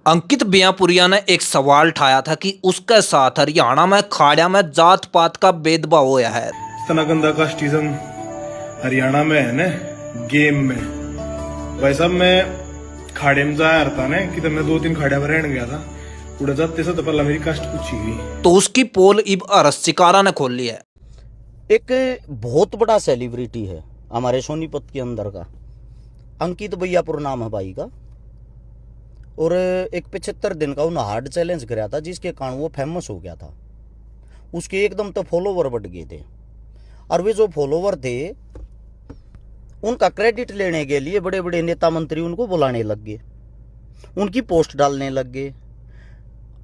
अंकित बियापुरिया ने एक सवाल उठाया था कि उसके साथ हरियाणा में खाड़िया में जात पात का भेदभाव होया है। इतना गंदा कास्टिज्म हरियाणा में है ना। गेम में भाई साहब मैं खाड़े में जाया था ना कि मैं 2-3 खाड़िया में रहने गया था। उड़ा जाते से तो पहला मेरी कास्ट पूछी गई तो उसकी पोल इब अरस शिकारा ने खोल ली है। एक बहुत बड़ा सेलिब्रिटी है हमारे सोनीपत के अंदर का, अंकित बियापुर नाम है भाई का। और एक 75 दिन का उन्होंने हार्ड चैलेंज कराया था जिसके कारण वो फेमस हो गया था। उसके एकदम तो फॉलोवर बढ़ गए थे और वे जो फॉलोवर थे उनका क्रेडिट लेने के लिए बड़े बड़े नेता मंत्री उनको बुलाने लग गए, उनकी पोस्ट डालने लग गए।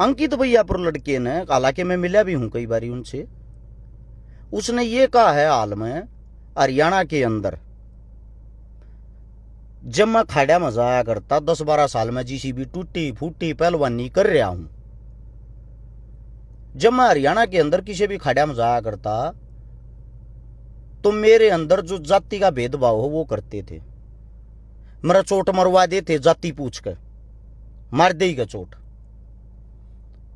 अंकित बियापुर लड़के ने, हालांकि मैं मिला भी हूं कई बार उनसे, उसने ये कहा है हाल में हरियाणा के अंदर जब मैं खाड़ा में जाया करता 10-12 साल में जीसीबी टूटी फूटी पहलवानी कर रहा हूं, जब मैं हरियाणा के अंदर किसी भी खाड़ा में जाया करता तो मेरे अंदर जो जाति का भेदभाव हो वो करते थे। मेरा चोट मरवा देते जाति पूछ कर, मार देगा चोट।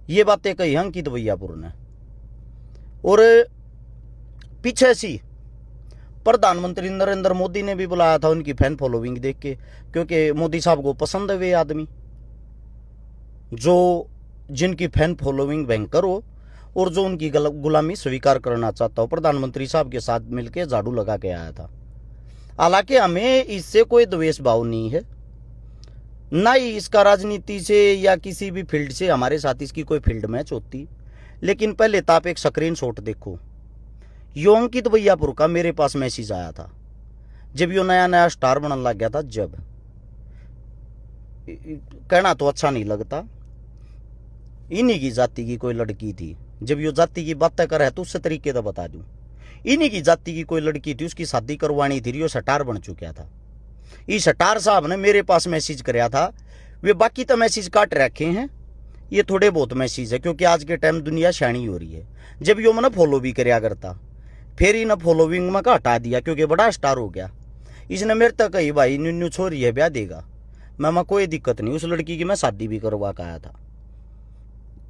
ये बातें कही अंकित बियापुर ने। और पीछे सी प्रधानमंत्री नरेंद्र मोदी ने भी बुलाया था उनकी फैन फॉलोइंग देख के, क्योंकि मोदी साहब को पसंद है वे आदमी जो जिनकी फैन फॉलोइंग भयंकर हो और जो उनकी गुलामी स्वीकार करना चाहता हो। प्रधानमंत्री साहब के साथ मिलकर झाड़ू लगा के आया था। हालांकि हमें इससे कोई द्वेष भाव नहीं है, ना ही इसका राजनीति से या किसी भी फील्ड से हमारे साथ इसकी कोई फील्ड मैच होती। लेकिन पहले तो आप एक स्क्रीन शॉट देखो। यो अंकित बियापुर का मेरे पास मैसेज आया था जब यो नया नया स्टार बनने लग गया था। जब कहना तो अच्छा नहीं लगता, इन्हीं की जाति की कोई लड़की थी, जब यो जाति की बातें करे तो उससे तरीके तो बता दूं, इन्हीं की जाति की कोई लड़की थी, उसकी शादी करवानी थी, यो स्टार बन चुका था। इस स्टार साहब ने मेरे पास मैसेज कराया था। वे बाकी तो मैसेज काट रखे हैं, ये थोड़े बहुत मैसेज है क्योंकि आज के टाइम दुनिया शानी हो रही है। जब यो मैंने फॉलो भी कराया करता, फिर इन फॉलोइंग में का हटा दिया क्योंकि बड़ा स्टार हो गया। इसने मेरे तक कही भाई न्यू छोरी है ब्याह देगा, मैं कोई दिक्कत नहीं, उस लड़की की मैं शादी भी करवा के आया था।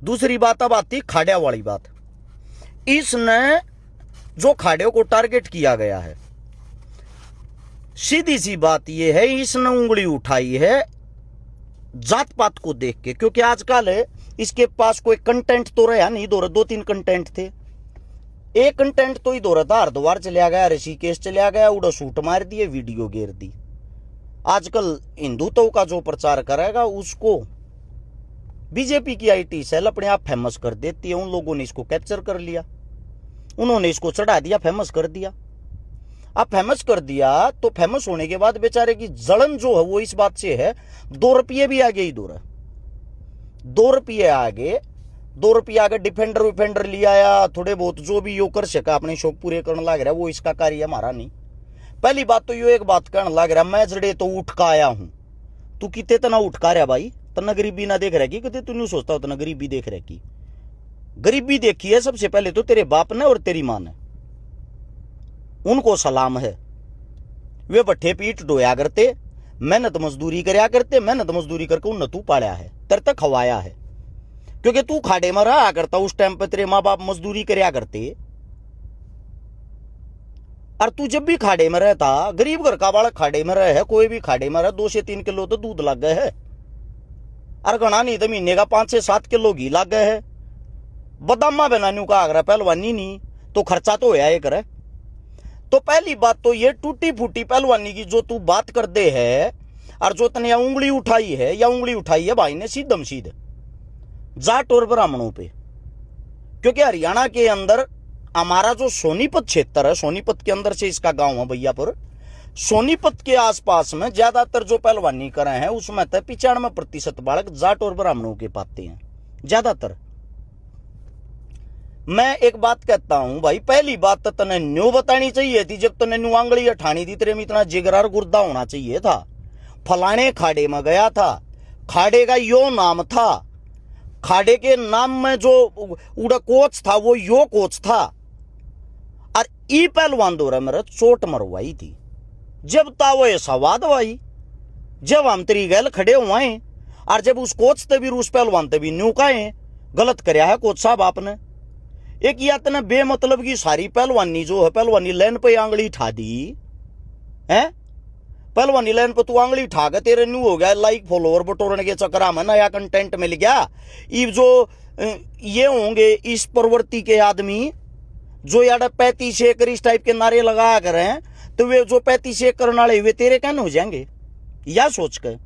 दूसरी बात अब आती खाड़िया वाली बात। इसने जो खाड़ियों को टारगेट किया गया है, सीधी सी बात यह है, इसने उंगली उठाई है जात पात को देख के, क्योंकि आजकल इसके पास कोई कंटेंट तो रहा नहीं। 2-3 कंटेंट थे। एक कंटेंट तो ही दो रहा था, हरिद्वार चलिया गया, ऋषिकेश चलिया गया, उड़ा शूट मार दिए, वीडियो घेर दी। आजकल हिंदुत्व का जो प्रचार करेगा उसको बीजेपी की आईटी सेल अपने आप फेमस कर देती है। उन लोगों ने इसको कैप्चर कर लिया, उन्होंने इसको चढ़ा दिया, फेमस कर दिया। अब फेमस कर दिया तो फेमस होने के बाद बेचारे की जलन जो है वो इस बात से है, 2 रुपये भी आगे ही दूर है, 2 रुपये आगे, 2 रुपये आगे डिफेंडर विफेंडर लिया या थोड़े बहुत जो भी यो कर सका अपने शौक पूरे करने लग रहा है, वो इसका कार्य हमारा नहीं। पहली बात तो यो एक बात कहने लग रहा, मैं जड़े तो उठ का आया हूं, तू कितने तना उठ का रहा भाई, तना गरीबी ना देख रहा की, कितने तू नहीं सोचता उतना गरीबी देख रहा की। गरीबी देखी है सबसे पहले तो तेरे बाप ने और तेरी माँ ने, उनको सलाम है। वे भट्ठे पीठ ढोया करते, मेहनत मजदूरी करया करते, मेहनत मजदूरी करके उन तू पाया है, तेरे तक खवाया है, क्योंकि तू खाड़े में रहा करता उस टाइम पे तेरे माँ बाप मजदूरी करया करते। और तू जब भी खाड़े में रहता, गरीब घर का बालक खाड़े में रहे है, कोई भी खाड़े में रहे, 2 से 3 किलो तो दूध लग गए है, और घना नहीं तो महीने का 5 से 7 किलो घी लग गए है। बदामा बनाने का आगरा पहलवानी नहीं तो खर्चा तो होया ये करे। तो पहली बात तो ये टूटी फूटी पहलवानी की जो तू बात कर दे है, और जो तने उंगली उठाई है, या उंगली उठाई है भाई ने सीधम सीधे जाट और ब्राह्मणों पे। क्योंकि हरियाणा के अंदर हमारा जो सोनीपत क्षेत्र है, सोनीपत के अंदर से इसका गांव है बियापुर, सोनीपत के आसपास में ज्यादातर जो पहलवानी करे हैं उसमें तो 95% बालक जाट और ब्राह्मणों के पाते हैं ज्यादातर। मैं एक बात कहता हूं भाई, पहली बात तो तने न्यू बतानी चाहिए थी, जब तने न्यू आंगली अठानी थी, तेरे में इतना जिगरार गुर्दा होना चाहिए था। फलाने खाड़े में गया था, खाड़े का यो नाम था, खाड़े के नाम में जो उड़ा कोच था वो यो कोच था, और ई पहलवान दो मेरा चोट मरवाई थी। जब ता वो सवाद भाई, जब हम तेरी गैल खड़े हुए और जब उस कोच ते भी उस पहलवान ते भी न्यू काहे गलत करया है कोच साहब आपने। एक या तने बेमतलब की सारी पहलवानी जो है पहलवानी लाइन पे आंगली ठा दी है, पहलवानी लाइन पे तू आंगली ठा के तेरे न्यू हो गया लाइक फॉलोवर बटोरने के चक्कर में नया कंटेंट मिल गया। ये जो ये होंगे इस प्रवृत्ति के आदमी जो यार 35 एकड़ इस टाइप के नारे लगाया करें, तो वे जो 35 एकड़ नाले वे तेरे कहने हो जाएंगे या सोच कर।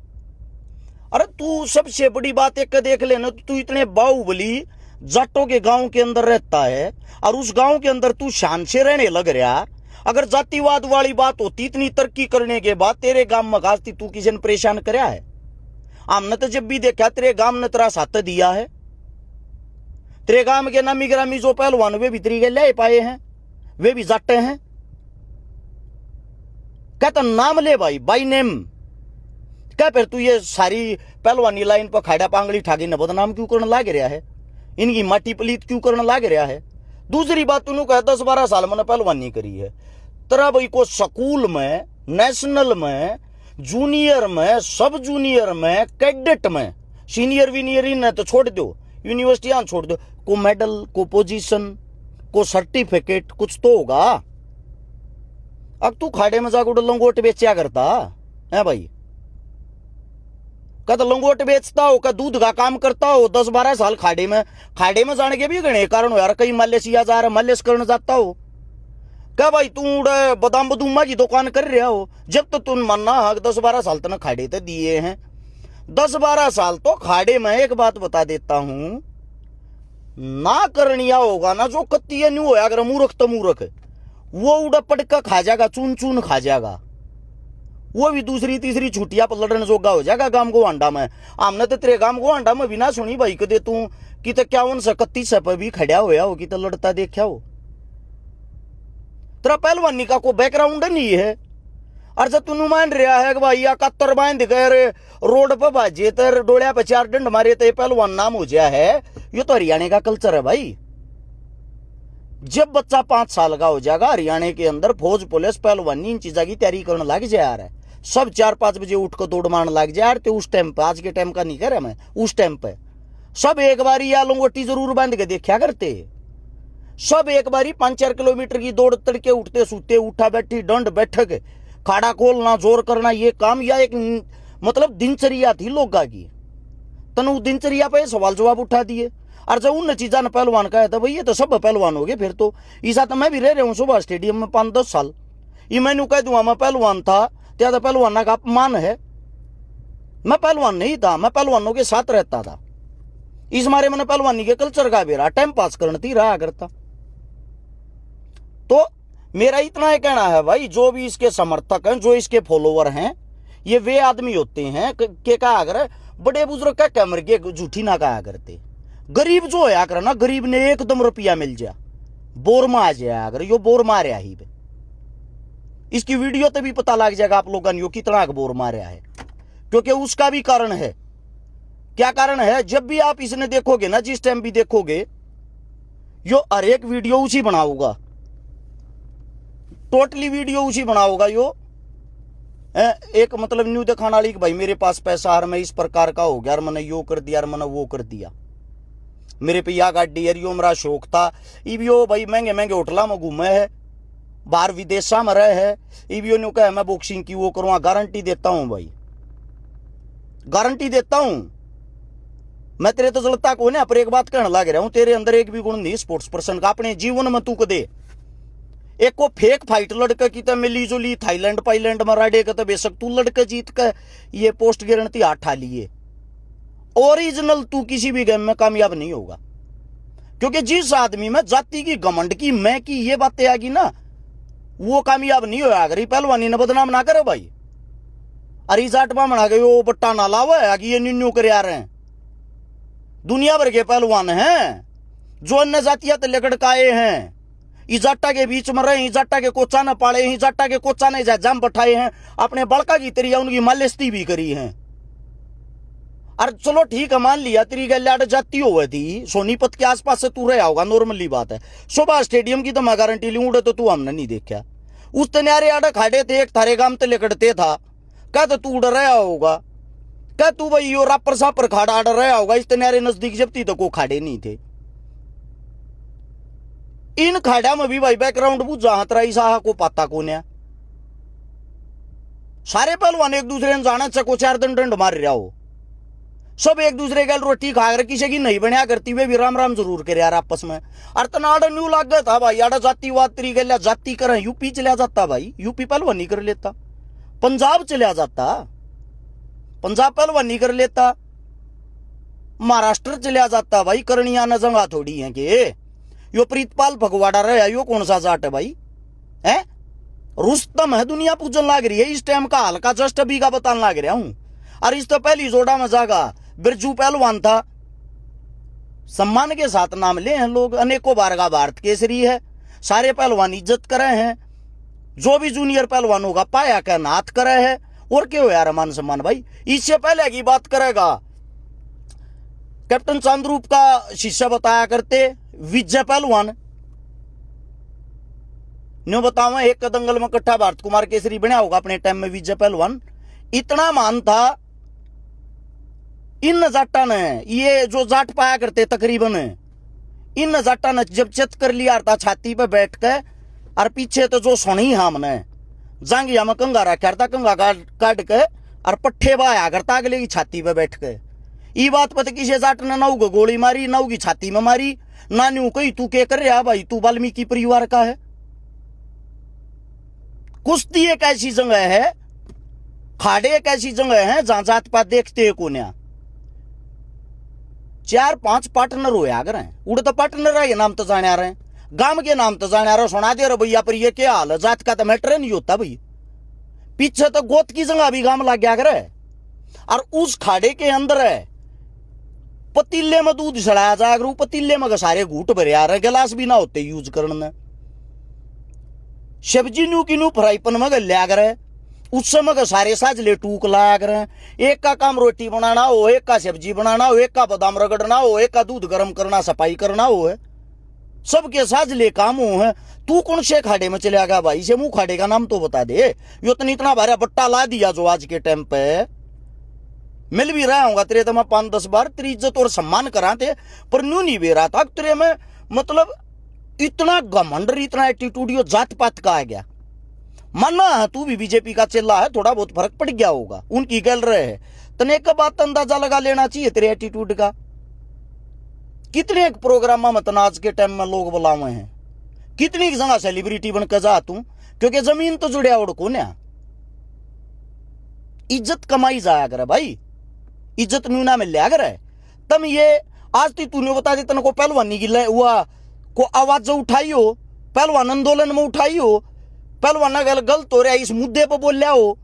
अरे तू सबसे बड़ी बात एक देख लेना, तू इतने बाहुबली जाटों के गांव के अंदर रहता है और उस गांव के अंदर तू शान से रहने लग रहा। अगर जातिवाद वाली बात होती इतनी तरक्की करने के बाद तेरे गांव में घासती तू किसी ने परेशान कराया है? हमने तो जब भी देखा तेरे गांव ने तेरा साथ दिया है। तेरे गांव के नामी ग्रामी जो पहलवान वे भी तरीके ले पाए हैं, वे भी जाटे हैं। कहता नाम ले भाई, बाई नेम। क्या फिर तू ये सारी पहलवानी लाइन पर खाड़ा पांगली ठागी न बदनाम क्यों करने लाग रहा है? इनकी माटी पलीत क्यों करने लाग रहा है? दूसरी बात तूने कहा 10-12 साल मैंने पहलवानी करी है, तेरा भाई को स्कूल में, नेशनल में, जूनियर में, सब जूनियर में, कैडेट में, सीनियर वीनियर इन तो छोड़ दो, यूनिवर्सिटी छोड़ दो, को मेडल, को पोजीशन, को सर्टिफिकेट कुछ तो होगा। अब तू खाड़े में जाकर लंगोट बेचा करता है भाई? कद लंगोट बेचता हो, का दूध का काम करता हो, 10-12 साल खाड़े में जाने के भी गणे कारण हो यार। कहीं मलेशिया जा रहा, मलेश करने जाता हो क्या भाई? तू बदाम बदूमा की दुकान कर रहा हो, जब तो तुम मानना 10-12 साल तक खाड़े तो दिए हैं। 10-12 साल तो खाड़े में एक बात बता देता हूं, ना करनिया होगा ना जो कत्ती नहीं होया अगर मूर्ख तो मूर्ख वो उड़ा पटका खा जाएगा, चून चून खा जाएगा। वो भी दूसरी तीसरी छुट्टियां पर लड़ने जोगा हो जाएगा गांव को अंडा में। हमने तो तेरे गांव को अंडा में बिना सुनी भाई कदे तू कि तो क्या 31 पर भी खड़ा होया हो कि तो लड़ता देखा हो। तेरा पहलवानी का कोई बैकग्राउंड नहीं है। और जब तू मान रहा है कि भाई 71 बांध कर रोड पर बाजे तर डोलिया पे 4 डंड मारे तो पहलवान नाम हो गया है, ये तो हरियाणा का कल्चर है भाई। जब बच्चा 5 साल का हो जाएगा हरियाणा के अंदर फौज पुलिस पहलवानी इन चीजा की तैयारी करने लग जाए यार। सब 4-5 बजे उठ कर दौड़ मारने लग जाए यार। तो उस टाइम पे, आज के टाइम का नहीं कह रहा मैं, उस टाइम पे सब एक बारी या लंगोटी जरूर बांध के देखा करते। सब एक बारी 5-4 किलोमीटर की दौड़ तड़के उठते सूते, उठा बैठी डंड बैठक, खाड़ा खोलना, जोर करना, ये काम या एक मतलब दिनचर्या थी लोगों की। तनु दिनचर्या पे सवाल जवाब उठा दिए। और जब उन चीजा ने पहलवान कहा था भाई ये तो सब पहलवान हो गए। फिर तो ऐसा तो मैं भी रह रहा हूँ सुबह स्टेडियम में 5-10 साल, ये मैंने कह दूंगा मैं पहलवान था, क्या तो पहलवाना का अपमान है? मैं पहलवान नहीं था, मैं पहलवानों के साथ रहता था। इस मारे मैंने पहलवानी के कल्चर का भी रहा, टाइम पास करती रहा करता। तो मेरा इतना ही कहना है भाई, जो भी इसके समर्थक हैं, जो इसके फॉलोवर हैं, ये वे आदमी होते हैं के कहा कर बड़े बुजुर्ग का कैमर के झूठी ना कहा करते। गरीब जो है कर ना, गरीब ने एकदम रुपया मिल जाए बोर में आ जाए अगर यो बोर मारे ही पे, इसकी वीडियो तो भी पता लग जाएगा आप लोगों ने कितना बोर मारा है। क्योंकि उसका भी कारण है। क्या कारण है? जब भी आप इसने देखोगे ना, जिस टाइम भी देखोगे, यो हर एक वीडियो उसी बनाऊंगा, टोटली वीडियो उसी बनाऊंगा। यो एक मतलब न्यू दिखाने वाली कि भाई मेरे पास पैसा और मैं इस प्रकार का हो गया, और मैंने यो कर दिया और मैंने वो कर दिया, मेरे पे या गाड़ी यार, यो मेरा शौक था। इबियो भाई महंगे महंगे होटलों में घूमे है, बाहर विदेशा में रहे है। इबियो ने कहा मैं बॉक्सिंग की वो करूँगा, गारंटी देता हूं भाई, गारंटी देता हूं मैं। तेरे तो जलता को ना, पर एक बात कहने लग रहा हूं, तेरे अंदर एक भी गुण नहीं स्पोर्ट्स पर्सन का। अपने जीवन में तू कदे एक को फेक फाइट लड़के की तो मिली जो ली थाईलैंड पाईलैंड में राडे का तो बेशक तू लड़के जीत कर ये पोस्ट गारंटी हाथ ठा लिए, ओरिजिनल तू किसी भी गेम में कामयाब नहीं होगा। क्योंकि जिस आदमी में जाति की, घमंड की, मैं की ये बातें आगी ना, वो कामयाब नहीं होगा। अगर पहलवानी ने बदनाम ना करे भाई, अरे जाटवा मना गए वो बट्टा ना लावा है कि ये निन्नू कर आ रहे हैं। दुनिया भर के पहलवान हैं जो अन्य जातियां लेकर आए हैं, इजाटा के बीच में रहे, इजाटा के कोचा न पाले, इजाटा के कोचा ने जाम बैठाए हैं, अपने बड़का की तरिया उनकी मालिस्ती भी करी है। और चलो ठीक है, मान लिया तेरी गल जाती हुई थी, सोनीपत के आसपास से तू रहा होगा, नॉर्मली बात है। सुबह स्टेडियम की तो मैं गारंटी लूंगा, तो तू हमने नहीं देखा। उस तनारे आड़े खाड़े थे, एक थारे गांव ते लेकड़ते था, क्या तो तू उड़ रहा होगा, कह तू भाई यो रापर सापर खाड़ा आड़ रहा होगा, इस तनारे नजदीक जब तक को खाड़े नहीं थे। इन खाड़ा में भी भाई बैकग्राउंड बुझा हाथ रही साहा को पाता को न्या। सारे पहलवान एक दूसरे ने जाना चको 4 दिन डंड मार रहा हो, सब एक दूसरे के रोटी खा कर किसी की नहीं बनया करती हुए भी राम राम जरूर करे यार आपस में। और तनाड़ न्यू लाग गया था भाई, आड़ा जातिवाद तरी गया, जाति करें यूपी चला जाता भाई, यूपी पहलवानी कर लेता, पंजाब चला जाता, पंजाब पहलवानी कर लेता, महाराष्ट्र चला जाता भाई, करनिया न जंगा थोड़ी है कि यो प्रीतपाल भगवाड़ा रहा, यो कौन सा जाट है भाई, है रुस्तम है, दुनिया पूजन लाग रही है इस टाइम का, हल्का जस्ट अभी का बताने लाग रहा हूं। और इस तो पहली जोड़ा में जागा बिरजू पहलवान था, सम्मान के साथ नाम ले हैं लोग, अनेकों बार का भारत केसरी है, सारे पहलवान इज्जत करे हैं, जो भी जूनियर पहलवान होगा पाया का नाथ करे है, और क्यों यार मान सम्मान भाई। इससे पहले की बात करेगा कैप्टन चांद्रूप का शिष्य बताया करते विजय पहलवान, न्यू बतावा एक दंगल में इकट्ठा भारत कुमार केसरी बना होगा अपने टाइम में। विजय पहलवान इतना मान था, इन जाटा ने ये जो जाट पाया करते तकरीबन, इन जाटा ने जब चित कर लिया था छाती पे बैठ के, और पीछे तो जो सोनी हमने जांगिया में कंगा रखा था, कंगा काट के और पट्ठे बाया करता अगले की छाती पे बैठ के। ये बात पता किसी जाट ने नाऊ को गोली मारी, नाऊ की छाती में मारी, नान्यू कही तू क्या कर रहा भाई, तू वाल्मीकि परिवार का है। कुश्ती एक ऐसी जगह है, खाड़े एक ऐसी जगह है जहां जात पात देखते है कोन्या, 4-5 पार्टनर हो अगर उड़ तो पार्टनर है, नाम तो जाने आ रहे हैं, गांव के नाम तो जाने आ रहे, सुना दे रहे भैया पर ये क्या हाल है, जात का तो मैटर नहीं होता भाई। पीछे तो गोत की जगह भी गांव लग गया करे, और उस खाड़े के अंदर है पतीले में दूध सड़ाया जाए, अगर पतीले में सारे घूट भरे आ रहे, गिलास भी ना होते यूज करने, सब्जी न्यू की न्यू फ्राईपन में लिया करे, उस समय सारे साजले टूक लाया करें, एक का काम रोटी बनाना हो, एक का सब्जी बनाना हो, एक का बादाम रगड़ना हो, एक का दूध गर्म करना सफाई करना हो, है सबके साजले काम हो है। तू कौन से खाड़े में चले गया भाई, से मुंह खाड़े का नाम तो बता दे, यो तो इतना भारी बट्टा ला दिया जो आज के टाइम पे मिल भी रहा होगा तेरे, तो मैं 5-10 बार तेरी इज्जत और सम्मान कराते, पर न्यू नहीं बे रहा था तेरे में, मतलब इतना घमंड, इतना एटीट्यूड यो जात पात का आ गया। मानना है तू भी बीजेपी का चेला है, थोड़ा बहुत फर्क पड़ गया होगा, उनकी गल रहे है, तने एक बात अंदाजा लगा लेना चाहिए तेरे एटीट्यूड का। कितने एक प्रोग्राम में आज के टाइम में लोग बुलावे हैं, कितनी जगह सेलिब्रिटी बनकर जा तू, क्योंकि जमीन तो जुड़िया उड़ को ना, इज्जत कमाई जाया करे भाई, इज्जत न्यूना मिल लिया करे। तम ये आज तूने बता दी, तन को पहलवानी की हुआ को आवाज उठाई हो, पहलवान आंदोलन में उठाई हो, पहलवान गलत हो रहा है इस मुद्दे पर बोल रहा हो,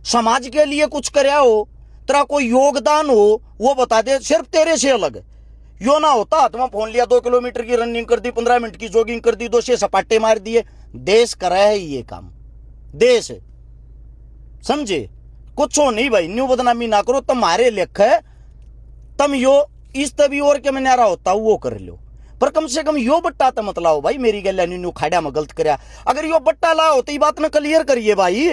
समाज के लिए कुछ करया हो, तेरा कोई योगदान हो वो बता दे, सिर्फ तेरे से अलग यो ना होता हाथ में फोन लिया, 2 किलोमीटर की रनिंग कर दी, 15 मिनट की जॉगिंग कर दी, 2 से सपाटे मार दिए। देश करा है ये काम, देश समझे, कुछ हो नहीं भाई, न्यू बदनामी ना करो, तुम्हारे लेख है, तुम यो इस तभी और के में न्यारा होता वो कर लो, पर कम से कम यो बट्टा तो मत लाओ भाई, मेरी गल न्यू खाड़ा में गलत करया, अगर यो बट्टा लाओ तो ये बात ना क्लियर करिए भाई।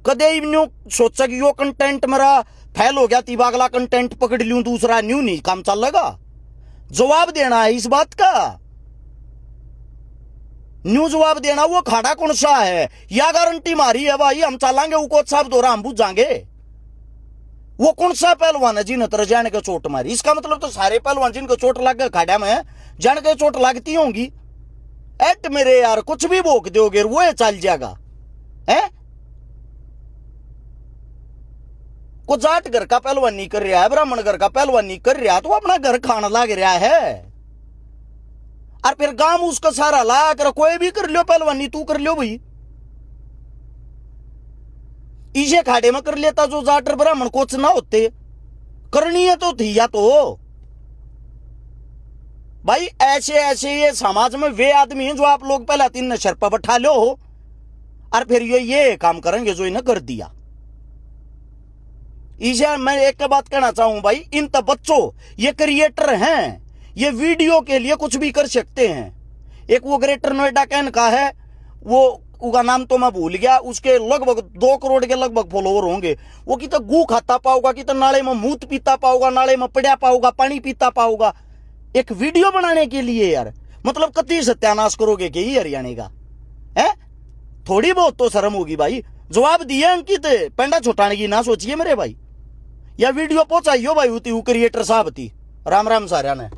कदे न्यू सोचा कि यो कंटेंट मेरा फैल हो गया, तीबा अगला कंटेंट पकड़ लूं दूसरा, न्यू नहीं काम चलेगा, जवाब देना है इस बात का, न्यू जवाब देना। वो खाड़ा कौन सा है, या गारंटी मारी है भाई हम चलांगे, उको साहब दौरा हम बुझाएंगे, वो कौन सा पहलवान है जिन्हें तरह जाने के चोट मारी, इसका मतलब तो सारे पहलवान जिनको चोट लग गए खाड़ा में जान के चोट लगती होंगी। एट मेरे यार कुछ भी भोग दोगे वो चल जाएगा है। को जाट घर का पहलवानी कर रहा है, ब्राह्मण घर का पहलवानी कर रहा है, तो अपना घर खाना लाग रहा है, और फिर गांव उसका सारा ला कर कोई भी कर लो पहलवानी, तू कर लो भाई, इसे खाड़े में कर लेता जो जाटर ब्राह्मण कुछ ना होते, करनी है तो थी या तो भाई। ऐसे ऐसे ये समाज में वे आदमी हैं जो आप लोग पहले 3 नशर पर बैठा लो और फिर ये काम करेंगे जो इन्हें कर दिया। इसे मैं एक बात कहना चाहूं भाई, इन तब बच्चों ये क्रिएटर हैं, ये वीडियो के लिए कुछ भी कर सकते हैं। एक वो ग्रेटर नोएडा कैन का है, वो उसका नाम तो मैं भूल गया, उसके लगभग 2 करोड़ के लगभग फॉलोवर होंगे। वो कितना गू खाता पाओगा, कितना नाले में मूत पीता पाओगा, नाले में पड़ा पाओगा, पानी पीता पाओगा, एक वीडियो बनाने के लिए यार। मतलब कति सत्यानाश करोगे कि हरियाणा का है? थोड़ी बहुत तो शर्म होगी भाई। जवाब दिया अंकित, पेंडा छुटाने की ना सोचिए मेरे भाई। या वीडियो पहुंचाइयो भाई उती क्रिएटर साहब थी। राम राम सारा ने।